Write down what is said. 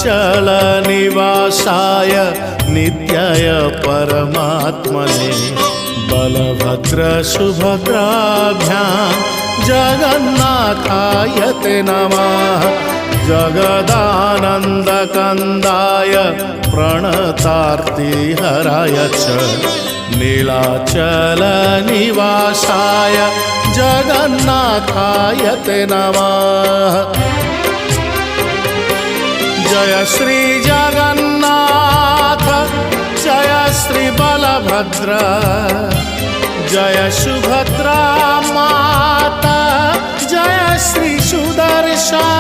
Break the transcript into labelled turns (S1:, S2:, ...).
S1: नीलाचलनिवासाय नित्याय परमात्मने बलभद्रसुभद्राभ्यां जगन्नाथाय ते नमः। जगदानन्दकन्दाय प्रणतार्तिहराय च नीलाचलनिवासाय जगन्नाथाय ते नमः। जय श्री जगन्नाथ जय श्री बलभद्र जय सुभद्रा माता जय श्री सुदर्शन।